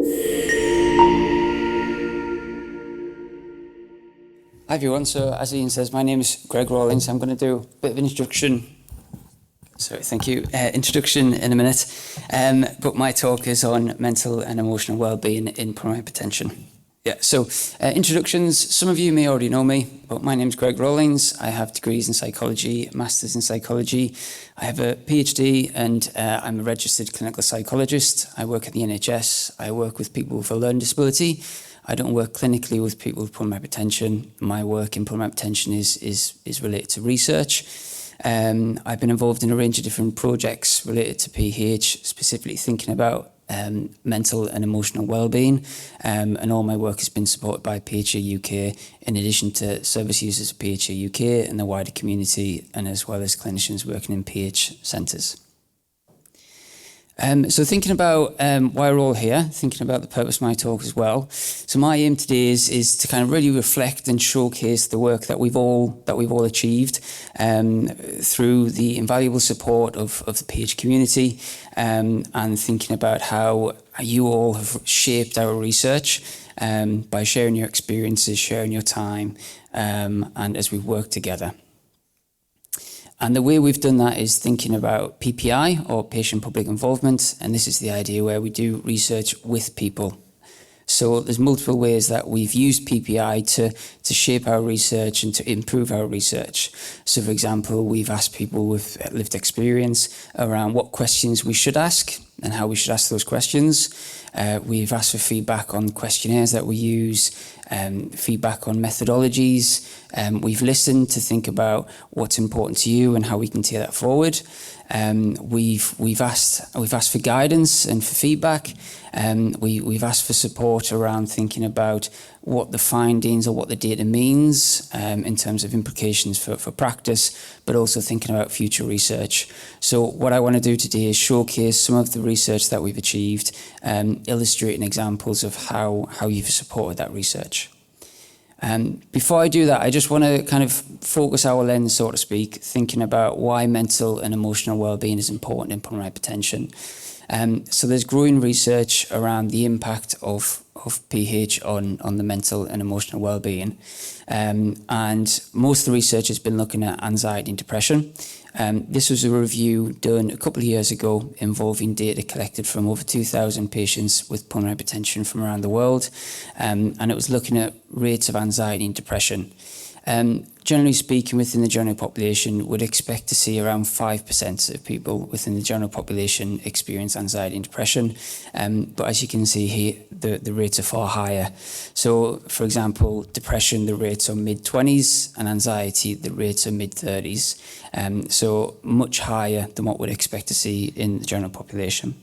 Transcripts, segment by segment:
Hi everyone, so as Ian says, my name is Gregg Rawlings. I'm going to do a bit of an introduction. Sorry, thank you. Introduction in a minute. But my talk is on mental and emotional well-being in pulmonary hypertension. Introductions. Some of you may already know me, but my name is Gregg Rawlings. I have degrees in psychology, a master's in psychology. I have a PhD and I'm a registered clinical psychologist. I work at the NHS. I work with people with a learning disability. I don't work clinically with people with pulmonary hypertension. My work in pulmonary hypertension is related to research. I've been involved in a range of different projects related to PH, specifically thinking about mental and emotional well-being, and all my work has been supported by PHA UK, in addition to service users of PHA UK and the wider community, and as well as clinicians working in PH centres. So thinking about why we're all here, thinking about the purpose of my talk as well. So my aim today is to kind of really reflect and showcase the work that we've all achieved through the invaluable support of the PH community, and thinking about how you all have shaped our research by sharing your experiences, sharing your time, and as we work together. And the way we've done that is thinking about PPI, or patient public involvement, and this is the idea where we do research with people. So there's multiple ways that we've used PPI to shape our research and to improve our research. So for example, we've asked people with lived experience around what questions we should ask and how we should ask those questions. We've asked for feedback on questionnaires that we use, feedback on methodologies. We've listened to think about what's important to you and how we can take that forward. We've asked for guidance and for feedback. We've asked for support around thinking about what the findings or what the data means in terms of implications for practice, but also thinking about future research. So what I want to do today is showcase some of the research that we've achieved, illustrating examples of how you've supported that research. Before I do that, I just want to kind of focus our lens, so to speak, thinking about why mental and emotional well-being is important in pulmonary hypertension. So there's growing research around the impact of PH on the mental and emotional well-being. And most of the research has been looking at anxiety and depression. This was a review done a couple of years ago involving data collected from over 2,000 patients with pulmonary hypertension from around the world. And it was looking at rates of anxiety and depression. Generally speaking, within the general population, we'd expect to see around 5% of people within the general population experience anxiety and depression. But as you can see here, the rates are far higher. So, for example, depression, the rates are mid-20s, and anxiety, the rates are mid-30s. So much higher than what we'd expect to see in the general population.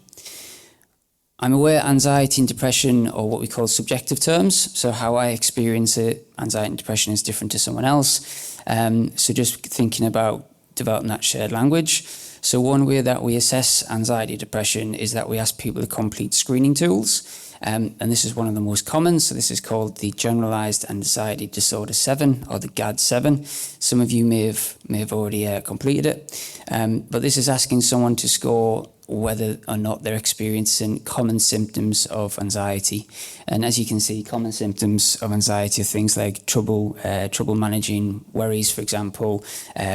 I'm aware anxiety and depression are what we call subjective terms. So how I experience it, anxiety and depression, is different to someone else. So just thinking about developing that shared language. So one way that we assess anxiety and depression is that we ask people to complete screening tools. And this is one of the most common. So this is called the Generalized Anxiety Disorder 7, or the GAD-7. Some of you may have already completed it. But this is asking someone to score whether or not they're experiencing common symptoms of anxiety. And as you can see, common symptoms of anxiety are things like trouble managing worries, for example,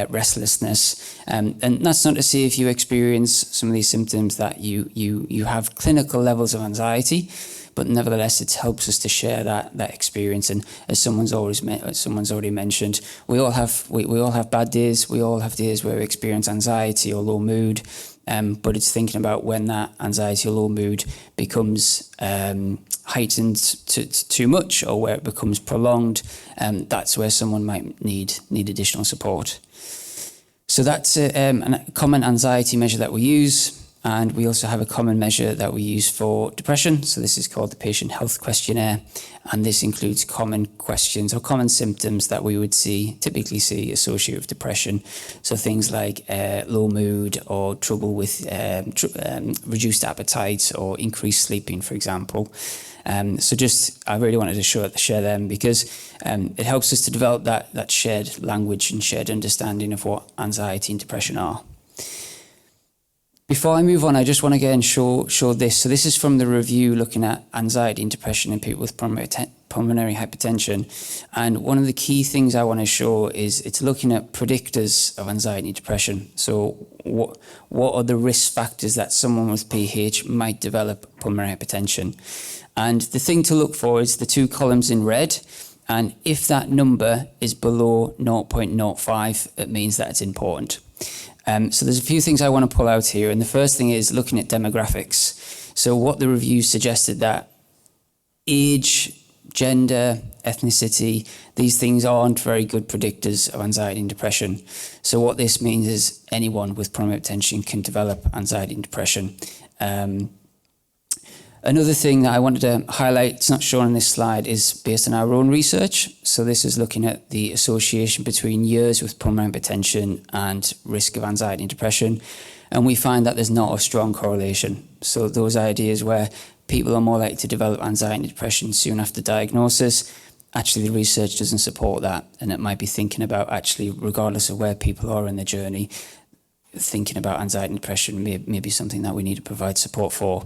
restlessness. And that's not to say if you experience some of these symptoms that you have clinical levels of anxiety, but nevertheless, it helps us to share that experience. And as someone's already mentioned, we all have bad days. We all have days where we experience anxiety or low mood. But it's thinking about when that anxiety or low mood becomes heightened to too much, or where it becomes prolonged. That's where someone might need additional support. So that's a common anxiety measure that we use. And we also have a common measure that we use for depression. So this is called the Patient Health Questionnaire. And this includes common questions or common symptoms that we would typically see associated with depression. So things like low mood, or trouble with reduced appetite, or increased sleeping, for example. I really wanted to share them because it helps us to develop that shared language and shared understanding of what anxiety and depression are. Before I move on, I just want to again show this. So this is from the review looking at anxiety and depression in people with pulmonary hypertension. And one of the key things I want to show is it's looking at predictors of anxiety and depression. So what are the risk factors that someone with PH might develop pulmonary hypertension? And the thing to look for is the two columns in red. And if that number is below 0.05, it means that it's important. So there's a few things I want to pull out here. And the first thing is looking at demographics. So what the review suggested that age, gender, ethnicity, these things aren't very good predictors of anxiety and depression. So what this means is anyone with pulmonary hypertension can develop anxiety and depression. Another thing that I wanted to highlight, it's not shown on this slide, is based on our own research. So this is looking at the association between years with pulmonary hypertension and risk of anxiety and depression. And we find that there's not a strong correlation. So those ideas where people are more likely to develop anxiety and depression soon after diagnosis, actually the research doesn't support that. And it might be thinking about actually, regardless of where people are in their journey, thinking about anxiety and depression may be something that we need to provide support for.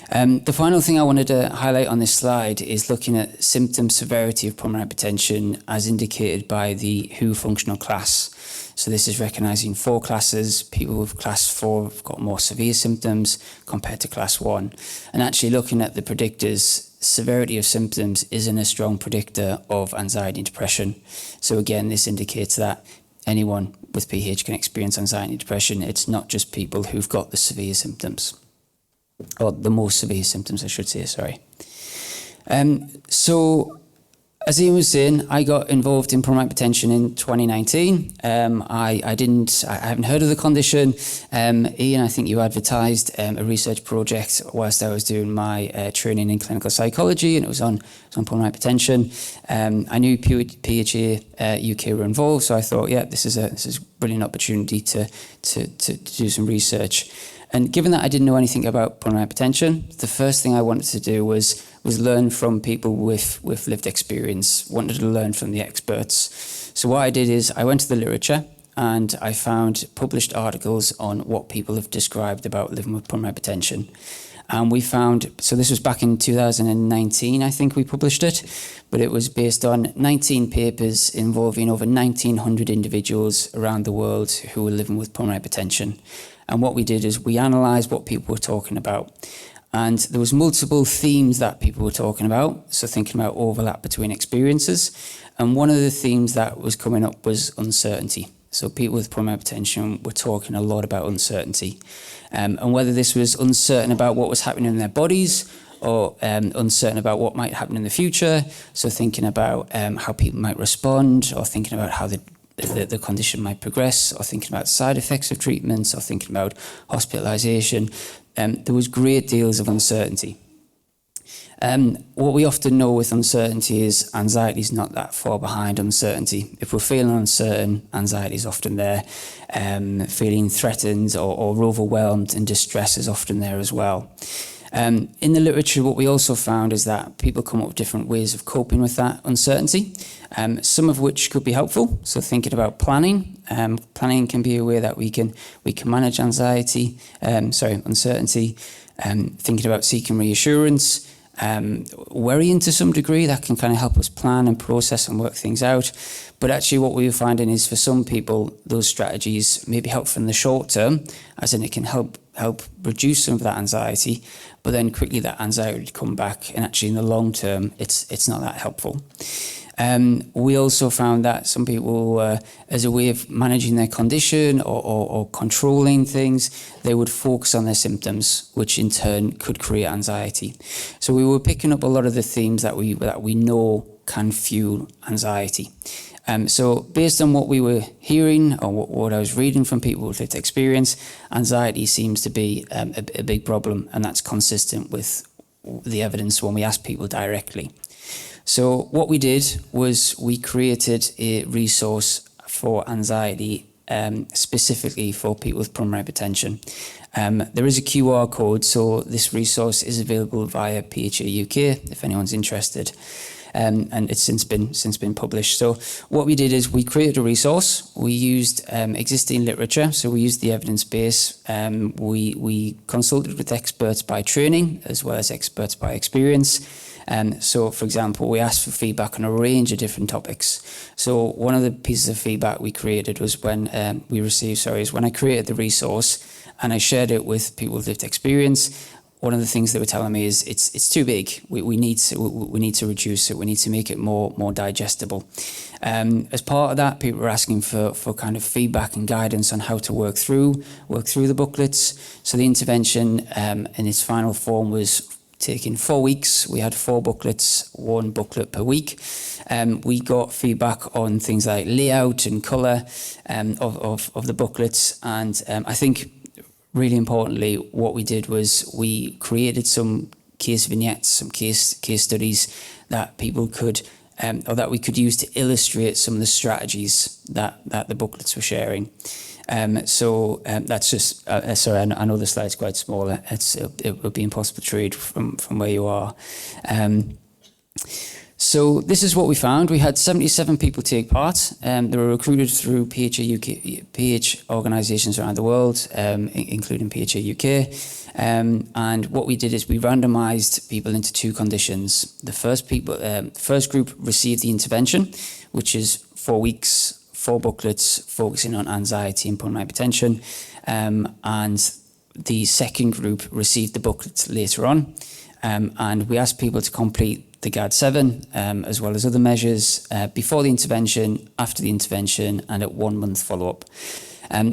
The final thing I wanted to highlight on this slide is looking at symptom severity of pulmonary hypertension as indicated by the WHO functional class. So this is recognising 4 classes. People with class 4 have got more severe symptoms compared to class 1. And actually looking at the predictors, severity of symptoms isn't a strong predictor of anxiety and depression. So again, this indicates that anyone with PH can experience anxiety and depression. It's not just people who've got the severe symptoms, or the most severe symptoms, I should say, sorry. So, as Ian was saying, I got involved in pulmonary hypertension in 2019. I haven't heard of the condition. Ian, I think you advertised a research project whilst I was doing my training in clinical psychology, and it was on pulmonary hypertension. I knew PHA UK were involved, so I thought, yeah, this is a brilliant opportunity to do some research. And given that I didn't know anything about pulmonary hypertension, the first thing I wanted to do was learn from people with lived experience, wanted to learn from the experts. So what I did is I went to the literature and I found published articles on what people have described about living with pulmonary hypertension. And we found, so this was back in 2019, I think we published it, but it was based on 19 papers involving over 1,900 individuals around the world who were living with pulmonary hypertension. And what we did is we analysed what people were talking about. And there was multiple themes that people were talking about. So thinking about overlap between experiences. And one of the themes that was coming up was uncertainty. So people with pulmonary hypertension were talking a lot about uncertainty. And whether this was uncertain about what was happening in their bodies or uncertain about what might happen in the future. So thinking about how people might respond, or thinking about how the condition might progress, or thinking about side effects of treatments, or thinking about hospitalisation. There was great deals of uncertainty. What we often know with uncertainty is anxiety is not that far behind uncertainty. If we're feeling uncertain, anxiety is often there. Feeling threatened or overwhelmed and distress is often there as well. In the literature, what we also found is that people come up with different ways of coping with that uncertainty, some of which could be helpful. So thinking about planning. Planning can be a way that we can manage uncertainty. Thinking about seeking reassurance, worrying to some degree, that can kind of help us plan and process and work things out. But actually what we were finding is for some people, those strategies may be helpful in the short term, as in it can help reduce some of that anxiety, but then quickly that anxiety would come back, and actually in the long term, it's not that helpful. We also found that some people, as a way of managing their condition or controlling things, they would focus on their symptoms, which in turn could create anxiety. So we were picking up a lot of the themes that we know can fuel anxiety. So based on what we were hearing or what I was reading from people with lived experience, anxiety seems to be a big problem, and that's consistent with the evidence when we ask people directly. So what we did was we created a resource for anxiety specifically for people with pulmonary hypertension. There is a QR code, so this resource is available via PHA UK if anyone's interested. and it's since been published. So what we did is we created a resource. We used existing literature, so we used the evidence base. We consulted with experts by training as well as experts by experience. So, for example, we asked for feedback on a range of different topics. So one of the pieces of feedback we created was when I created the resource and I shared it with people with lived experience. One of the things they were telling me is it's too big. We need to reduce it. We need to make it more digestible. As part of that, people were asking for kind of feedback and guidance on how to work through the booklets. So the intervention in its final form was taking 4 weeks. We had 4 booklets, 1 booklet per week. We got feedback on things like layout and colour of the booklets. And I think really importantly, what we did was we created some case vignettes, some case studies that people could, or that we could use to illustrate some of the strategies that the booklets were sharing. So that's just, sorry, I know the slide's quite small. It would be impossible to read from where you are. So this is what we found. We had 77 people take part. They were recruited through PH organisations around the world, including PHA UK. And what we did is we randomised people into 2 conditions. The first group received the intervention, which is 4 weeks, 4 booklets focusing on anxiety and pulmonary hypertension. And the second group received the booklets later on. And we asked people to complete the GAD-7, as well as other measures, before the intervention, after the intervention, and at 1 month follow-up.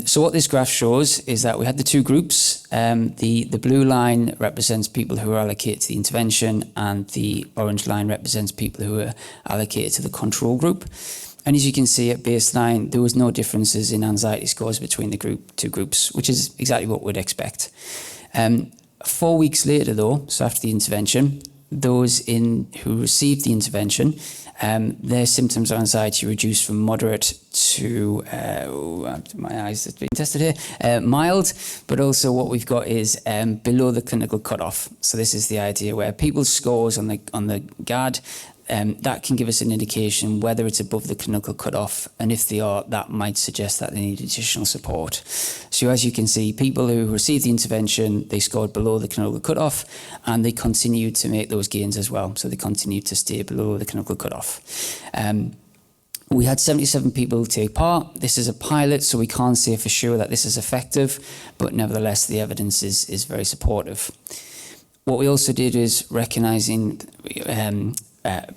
So what this graph shows is that we had the 2 groups. The blue line represents people who are allocated to the intervention, and the orange line represents people who are allocated to the control group. And as you can see at baseline, there was no differences in anxiety scores between the 2 groups, which is exactly what we'd expect. 4 weeks later, though, so after the intervention, those who received the intervention, their symptoms of anxiety reduced from moderate to, my eyes have been tested here, mild, but also what we've got is below the clinical cutoff. So this is the idea where people's scores on the GAD, that can give us an indication whether it's above the clinical cutoff, and if they are, that might suggest that they need additional support. So as you can see, people who received the intervention, they scored below the clinical cutoff, and they continued to make those gains as well. So they continued to stay below the clinical cutoff. We had 77 people take part. This is a pilot, so we can't say for sure that this is effective, but nevertheless, the evidence is very supportive. What we also did is recognising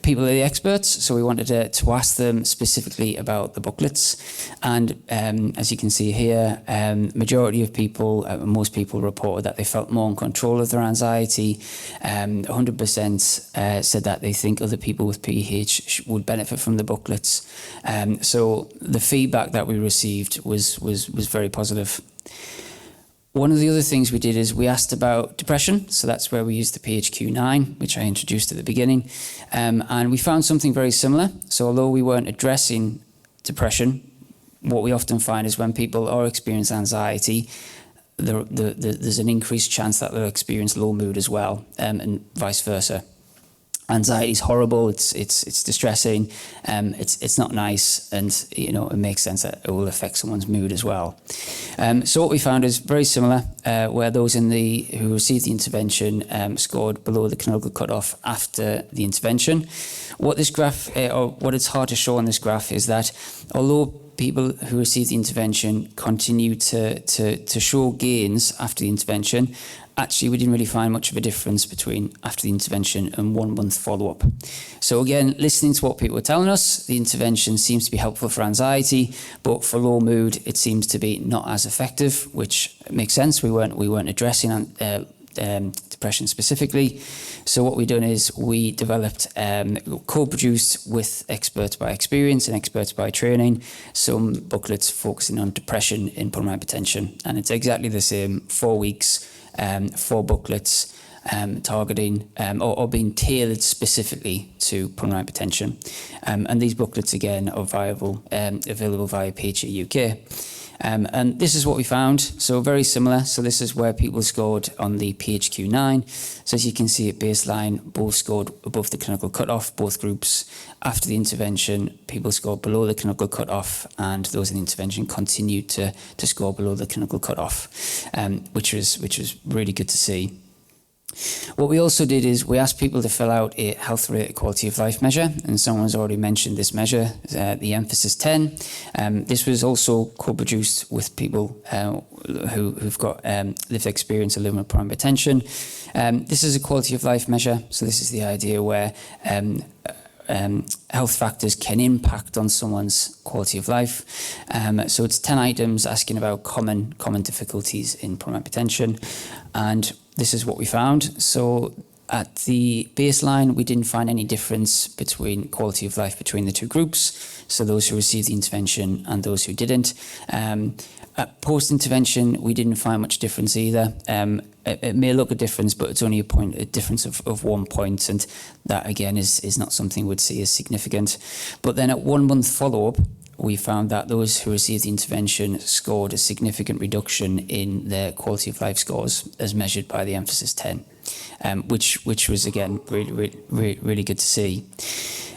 people are the experts, so we wanted to ask them specifically about the booklets. And as you can see here, majority of people, most people reported that they felt more in control of their anxiety. 100% said that they think other people with PH would benefit from the booklets. So the feedback that we received was very positive. One of the other things we did is we asked about depression. So that's where we used the PHQ-9, which I introduced at the beginning. And we found something very similar. So although we weren't addressing depression, what we often find is when people are experiencing anxiety, there's an increased chance that they'll experience low mood as well, and vice versa. Anxiety is horrible. It's distressing. It's not nice, and it makes sense that it will affect someone's mood as well. So what we found is very similar, where those who received the intervention scored below the clinical cutoff after the intervention. What this graph, or what it's hard to show on this graph, is that although people who received the intervention continue to show gains after the intervention, actually, we didn't really find much of a difference between after the intervention and 1 month follow-up. So again, listening to what people were telling us, the intervention seems to be helpful for anxiety, but for low mood, it seems to be not as effective, which makes sense. We weren't addressing depression specifically. So what we've done is we developed, co-produced with experts by experience and experts by training, some booklets focusing on depression in pulmonary hypertension. And it's exactly the same, 4 weeks, 4 booklets targeting or being tailored specifically to pulmonary hypertension. And these booklets, again, are available via PHA UK. And this is what we found. So very similar. So this is where people scored on the PHQ-9. So as you can see at baseline, both scored above the clinical cutoff, both groups. After the intervention, people scored below the clinical cutoff, and those in the intervention continued to score below the clinical cutoff, which was really good to see. What we also did is we asked people to fill out a health-related quality of life measure, and someone's already mentioned this measure, the emphasis 10. This was also co-produced with people who've got lived experience of living with primary hypertension. This is a quality of life measure, so this is the idea where health factors can impact on someone's quality of life. So it's 10 items asking about common difficulties in primary hypertension, and this is what we found. So at the baseline, we didn't find any difference between quality of life between the two groups, so those who received the intervention and those who didn't. At post-intervention, we didn't find much difference either. It may look a difference, but it's only a difference of 1 point, and that again is not something we'd see as significant. But then at 1 month follow-up, we found that those who received the intervention scored a significant reduction in their quality of life scores as measured by the emphasis 10, which was again really good to see.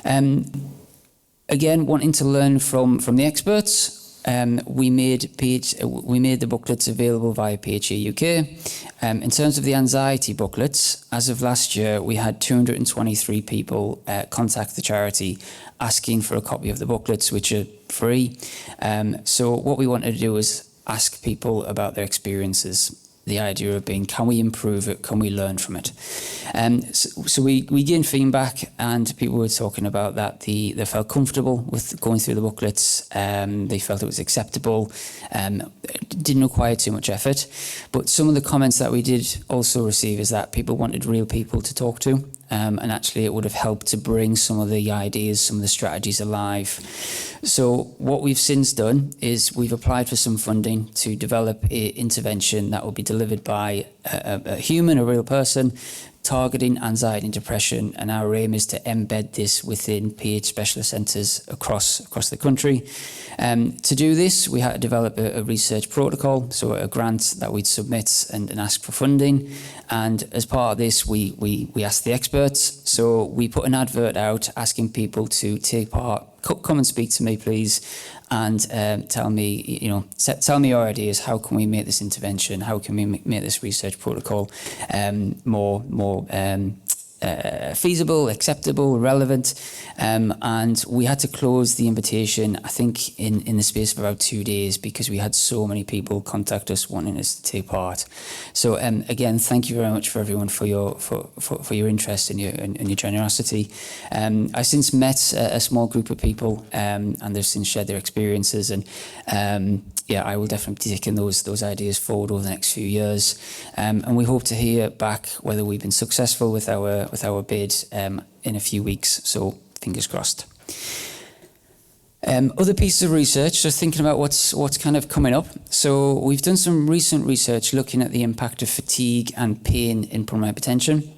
Again, wanting to learn from the experts, we made the booklets available via PHA UK. In terms of the anxiety booklets, as of last year, we had 223 people contact the charity asking for a copy of the booklets, which are free. So what we wanted to do was ask people about their experiences. The idea of being, can we improve it? Can we learn from it? So we gained feedback, and people were talking about that they felt comfortable with going through the booklets. They felt it was acceptable. It didn't require too much effort. But some of the comments that we did also receive is that people wanted real people to talk to. And actually it would have helped to bring some of the ideas, some of the strategies alive. So what we've since done is we've applied for some funding to develop an intervention that will be delivered by a human, a real person, targeting anxiety and depression, and our aim is to embed this within PH specialist centres across the country. To do this, we had to develop a research protocol, so a grant that we'd submit and ask for funding. And as part of this, we asked the experts. So we put an advert out asking people to take part. Come and speak to me, please, and tell me your ideas. How can we make this intervention? How can we make this research protocol more feasible, acceptable, relevant? And we had to close the invitation, I think, in the space of about 2 days, because we had so many people contact us wanting us to take part. So again, thank you very much for everyone for your interest and your generosity. I since met a small group of people, and they've since shared their experiences, and I will definitely be taking those ideas forward over the next few years. And we hope to hear back whether we've been successful with our bid in a few weeks. So fingers crossed. Other pieces of research, just thinking about what's kind of coming up. So we've done some recent research looking at the impact of fatigue and pain in pulmonary hypertension.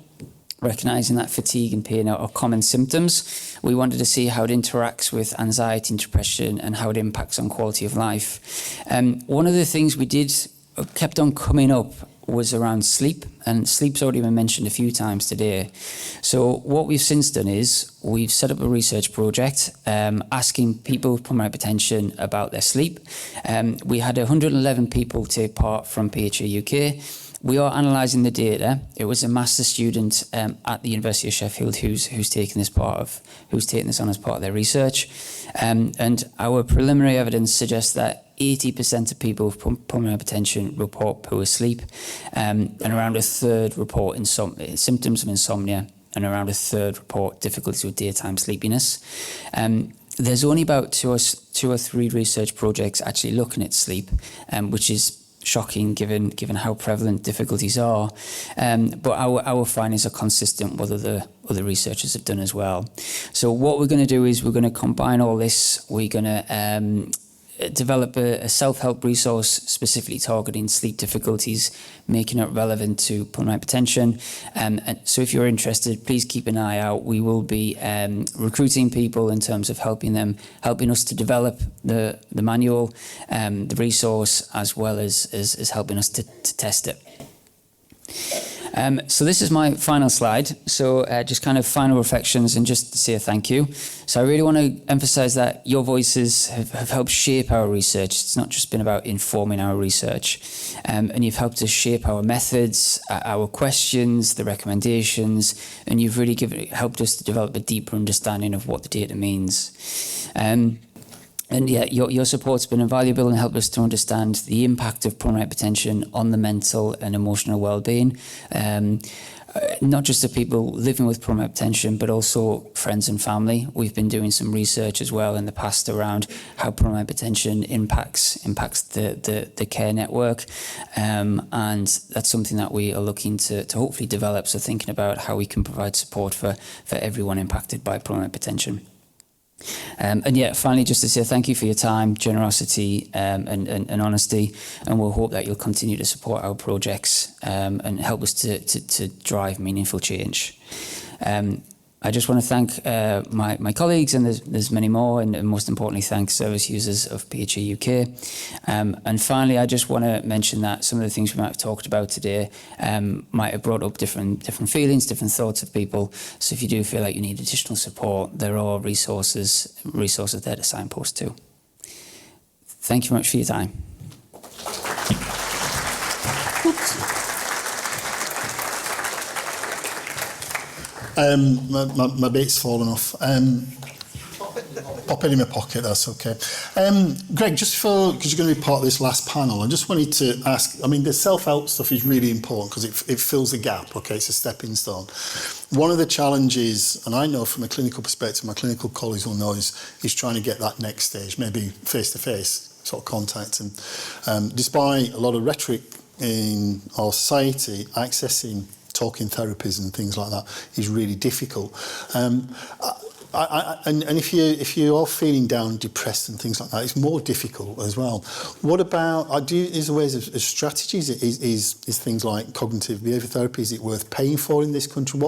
Recognising that fatigue and pain are common symptoms, we wanted to see how it interacts with anxiety and depression and how it impacts on quality of life. One of the things we kept on coming up was around sleep, and sleep's already been mentioned a few times today. So what we've since done is we've set up a research project asking people with pulmonary hypertension about their sleep. We had 111 people take part from PHA UK. We are analysing the data. It was a master's student at the University of Sheffield who's taken this on as part of their research, and our preliminary evidence suggests that 80% of people with pulmonary hypertension report poor sleep, and around a third report symptoms of insomnia, and around a third report difficulties with daytime sleepiness. There's only about two or three research projects actually looking at sleep, which is shocking given how prevalent difficulties are. But our findings are consistent with other researchers have done as well. So what we're going to do is we're going to combine all this. We're going to develop a self-help resource specifically targeting sleep difficulties, making it relevant to pulmonary hypertension. And so if you're interested, please keep an eye out. We will be recruiting people in terms of helping us to develop the manual, the resource, as well as helping us to test it. So this is my final slide. So just kind of final reflections and just to say a thank you. So I really want to emphasize that your voices have helped shape our research. It's not just been about informing our research. And you've helped us shape our methods, our questions, the recommendations, and you've really helped us to develop a deeper understanding of what the data means. And yeah, your support's been invaluable and helped us to understand the impact of pulmonary hypertension on the mental and emotional well-being, not just of people living with pulmonary hypertension, but also friends and family. We've been doing some research as well in the past around how pulmonary hypertension impacts the care network, and that's something that we are looking to hopefully develop. So thinking about how we can provide support for everyone impacted by pulmonary hypertension. And yeah, finally, just to say thank you for your time, generosity, and honesty, and we'll hope that you'll continue to support our projects and help us to drive meaningful change. I just want to thank my colleagues, and there's many more, and most importantly, thank service users of PHE UK. And finally, I just want to mention that some of the things we might have talked about today might have brought up different feelings, different thoughts of people. So if you do feel like you need additional support, there are resources there to signpost to. Thank you very much for your time. My bit's fallen off. Pop it in my pocket, that's okay. Greg, just because you're going to be part of this last panel, I just wanted to ask, I mean, the self-help stuff is really important because it fills a gap, okay, it's a stepping stone. One of the challenges, and I know from a clinical perspective, my clinical colleagues will know, is trying to get that next stage, maybe face-to-face sort of contact. And despite a lot of rhetoric in our society, accessing talking therapies and things like that is really difficult. And if you are feeling down, depressed and things like that, it's more difficult as well. What about, is there ways of strategies? Is things like cognitive behaviour therapy, is it worth paying for in this country?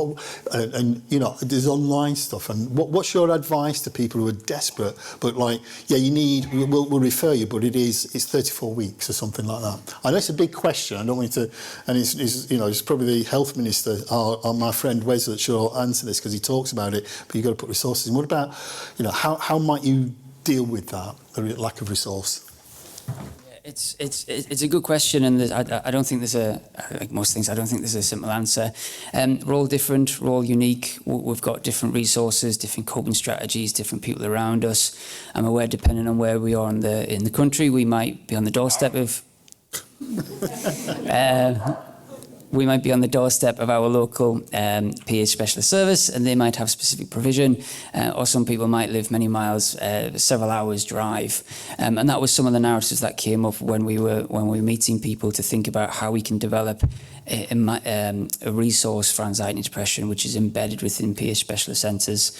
And you know, there's online stuff. And what's your advice to people who are desperate, but like, yeah, we'll refer you, but it's 34 weeks or something like that. I know it's a big question. I don't want you to, and it's probably the health minister, or my friend Wes, that should answer this because he talks about it, but you've got to put resources. And what about, how might you deal with that, the lack of resource? It's a good question, and I don't think like most things, I don't think there's a simple answer. We're all different, we're all unique. We've got different resources, different coping strategies, different people around us. I'm aware, depending on where we are in the country, we might be on the doorstep of. We might be on the doorstep of our local PH specialist service, and they might have specific provision, or some people might live many miles, several hours drive. And that was some of the narratives that came up when we were meeting people to think about how we can develop a resource for anxiety and depression, which is embedded within PH specialist centres.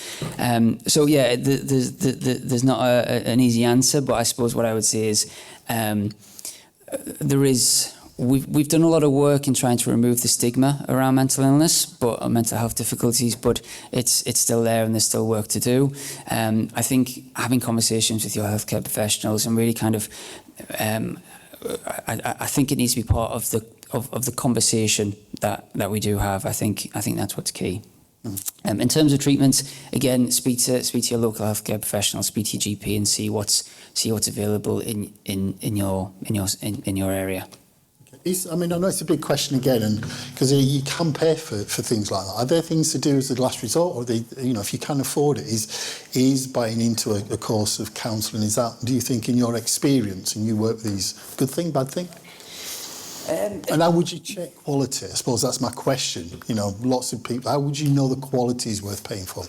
So yeah, there's not an easy answer, but I suppose what I would say is We've done a lot of work in trying to remove the stigma around mental illness, but mental health difficulties, but it's still there and there's still work to do. I think having conversations with your healthcare professionals and really kind of, I think it needs to be part of the conversation that we do have. I think that's what's key. In terms of treatments, again, speak to your local healthcare professional, speak to your GP, and see what's available in your area. I know it's a big question again, and because you can pay for things like that. Are there things to do as a last resort, or if you can afford it, is buying into a course of counselling? Is that, do you think, in your experience, and you work with these, good thing, bad thing? And how would you check quality? I suppose that's my question. Lots of people. How would you know the quality is worth paying for?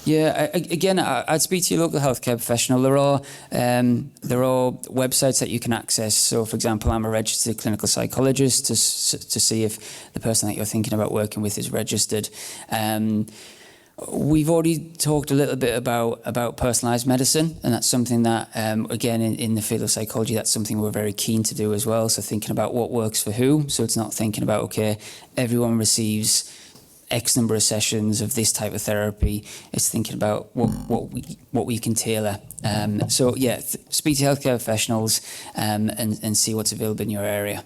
Yeah, again, I'd speak to your local healthcare professional. There are websites that you can access. So, for example, I'm a registered clinical psychologist to see if the person that you're thinking about working with is registered. We've already talked a little bit about personalised medicine, and that's something that, again, in the field of psychology, that's something we're very keen to do as well. So thinking about what works for who. So it's not thinking about, okay, everyone receives X number of sessions of this type of therapy. It's thinking about what we can tailor. So yeah, speak to healthcare professionals and see what's available in your area.